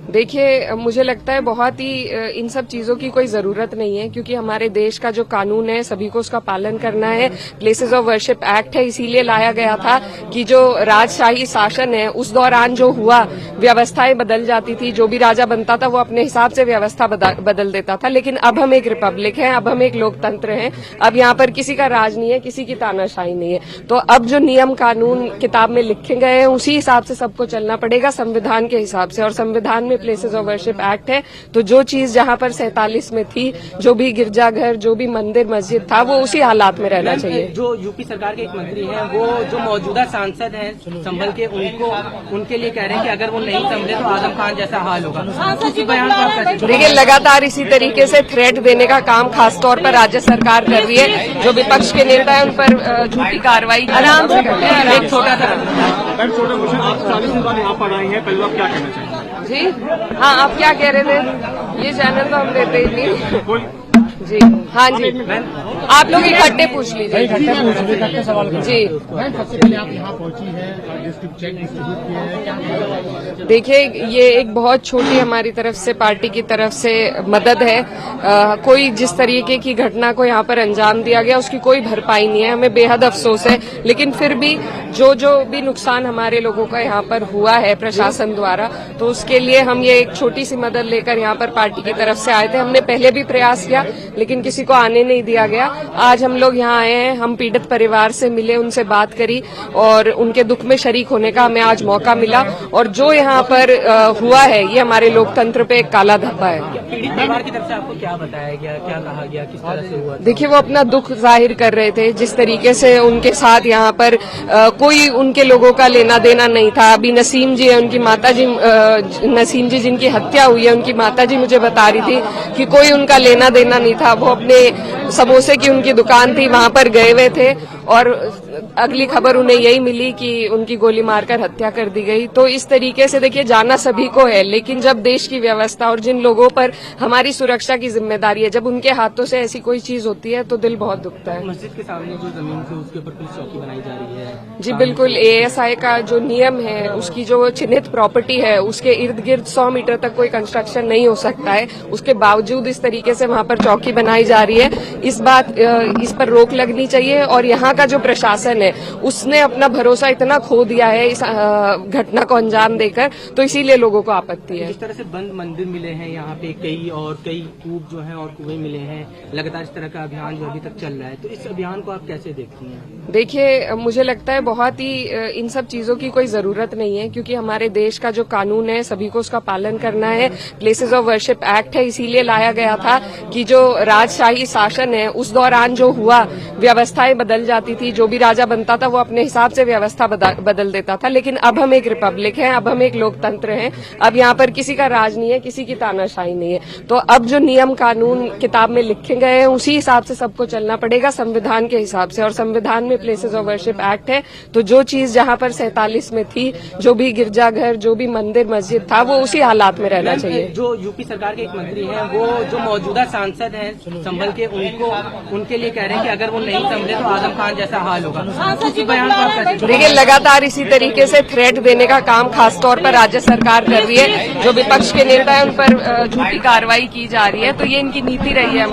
देखिए, मुझे लगता है बहुत ही इन सब चीजों की कोई जरूरत नहीं है, क्योंकि हमारे देश का जो कानून है सभी को उसका पालन करना है। प्लेसेस ऑफ वर्शिप एक्ट है, इसीलिए लाया गया था कि जो राजशाही शासन है उस दौरान जो हुआ व्यवस्थाएं बदल जाती थी। जो भी राजा बनता था वो अपने हिसाब से व्यवस्था बदल देता था। लेकिन अब हम एक रिपब्लिक है, अब हम एक लोकतंत्र हैं। अब यहाँ पर किसी का राज नहीं है, किसी की तानाशाही नहीं है। तो अब जो नियम कानून किताब में लिखे गए हैं उसी हिसाब से सबको चलना पड़ेगा, संविधान के हिसाब से। और संविधान में प्लेसेस ऑफ वर्शिप एक्ट है, तो जो चीज जहां पर 47 में थी, जो भी गिरजाघर, जो भी मंदिर मस्जिद था, वो उसी हालात में रहना चाहिए। जो यूपी सरकार के एक मंत्री हैं, वो जो मौजूदा सांसद हैं संभल के, उनके लिए कह रहे हैं कि अगर वो नहीं संभले तो आजम खान जैसा हाल होगा। देखिए, लगातार इसी तरीके से थ्रेट देने का काम खासतौर पर राज्य सरकार कर रही है। जो विपक्ष के नेता है उन पर झूठी कार्रवाई आराम से करते हैं। एक छोटा सा आप 40 दिन बाद यहाँ पर आए हैं, पहले आप क्या कहना चाहेंगे? जी हाँ, आप क्या कह रहे थे? ये चैनल तो हम देते ही नहीं। जी हाँ जी, आप लोग इकट्ठे पूछ लीजिए। जी, सबसे पहले आप यहाँ पहुंची है, डिस्ट्रिक्ट चेक डिस्ट्रीब्यूट किया है, क्या? देखिए, ये एक बहुत छोटी हमारी तरफ से, पार्टी की तरफ से मदद है। कोई जिस तरीके की घटना को यहाँ पर अंजाम दिया गया उसकी कोई भरपाई नहीं है, हमें बेहद अफसोस है। लेकिन फिर भी जो भी नुकसान हमारे लोगों का यहाँ पर हुआ है प्रशासन द्वारा, तो उसके लिए हम ये एक छोटी सी मदद लेकर यहाँ पर पार्टी की तरफ से आए थे। हमने पहले भी प्रयास किया लेकिन किसी को आने नहीं दिया गया। आज हम लोग यहाँ आए हैं, हम पीड़ित परिवार से मिले, उनसे बात करी और उनके दुख में शरीक होने का हमें आज मौका मिला। और जो यहाँ पर हुआ है ये हमारे लोकतंत्र पे एक काला धब्बा है। पीड़ित परिवार की तरफ से आपको क्या बताया गया, क्या कहा गया, किस तरह से हुआ? देखिए, वो अपना दुख जाहिर कर रहे थे। जिस तरीके से उनके साथ यहाँ पर कोई उनके लोगों का लेना देना नहीं था। अभी नसीम जी है, उनकी माता जी, नसीम जी जिनकी हत्या हुई है, उनकी माता जी मुझे बता रही थी कि कोई उनका लेना देना नहीं था। वो अपने समोसे की उनकी दुकान थी, वहां पर गए हुए थे और अगली खबर उन्हें यही मिली कि उनकी गोली मारकर हत्या कर दी गई। तो इस तरीके से देखिए, जाना सभी को है, लेकिन जब देश की व्यवस्था और जिन लोगों पर हमारी सुरक्षा की जिम्मेदारी है, जब उनके हाथों से ऐसी कोई चीज होती है तो दिल बहुत दुखता है। मस्जिद के सामने जो जमीन थी उसके ऊपर पुलिस चौकी बनाई जा रही है। जी बिल्कुल, एएसआई का जो नियम है, उसकी जो चिन्हित प्रॉपर्टी है उसके इर्द गिर्द 100 मीटर तक कोई कंस्ट्रक्शन नहीं हो सकता है। उसके बावजूद इस तरीके से वहां पर चौकी बनाई जा रही है। इस पर रोक लगनी चाहिए। और यहाँ का जो प्रशासन है उसने अपना भरोसा इतना खो दिया है इस घटना को अंजाम देकर, तो इसीलिए लोगों को आपत्ति है। इस तरह से बंद मंदिर मिले हैं यहाँ पे, कई कूप जो हैं और कुएं मिले हैं। लगातार इस तरह का अभियान जो अभी तक चल रहा है, तो इस अभियान को आप कैसे देखती हैं? देखिए, मुझे लगता है बहुत ही इन सब चीजों की कोई जरूरत नहीं है, क्योंकि हमारे देश का जो कानून है सभी को उसका पालन करना है। प्लेसेस ऑफ वर्शिप एक्ट है, इसीलिए लाया गया था कि जो राजशाही शासन है उस दौरान जो हुआ व्यवस्थाएं बदल जाती थी। जो भी राजा बनता था वो अपने हिसाब से व्यवस्था बदल देता था। लेकिन अब हम एक रिपब्लिक है, अब हम एक लोकतंत्र हैं। अब यहाँ पर किसी का राज नहीं है, किसी की तानाशाही नहीं है। तो अब जो नियम कानून किताब में लिखे गए हैं उसी हिसाब से सबको चलना पड़ेगा, संविधान के हिसाब से। और संविधान में प्लेसेस ऑफ वर्शिप एक्ट है, तो जो चीज जहां पर 47 में थी, जो भी गिरजाघर, जो भी मंदिर मस्जिद था, वो उसी हालात में रहना चाहिए। जो यूपी सरकार के एक मंत्री हैं, वो जो मौजूदा सांसद हैं संभल के, उनके लिए कह रहे हैं कि अगर वो नहीं संभले तो आजम खान जैसा हाल होगा। देखिए, लगातार इसी तरीके से थ्रेट देने का काम खासतौर पर राज्य सरकार कर रही है। जो विपक्ष के नेता है उन पर झूठी कार्रवाई की जा रही है, तो ये इनकी नीति रही है।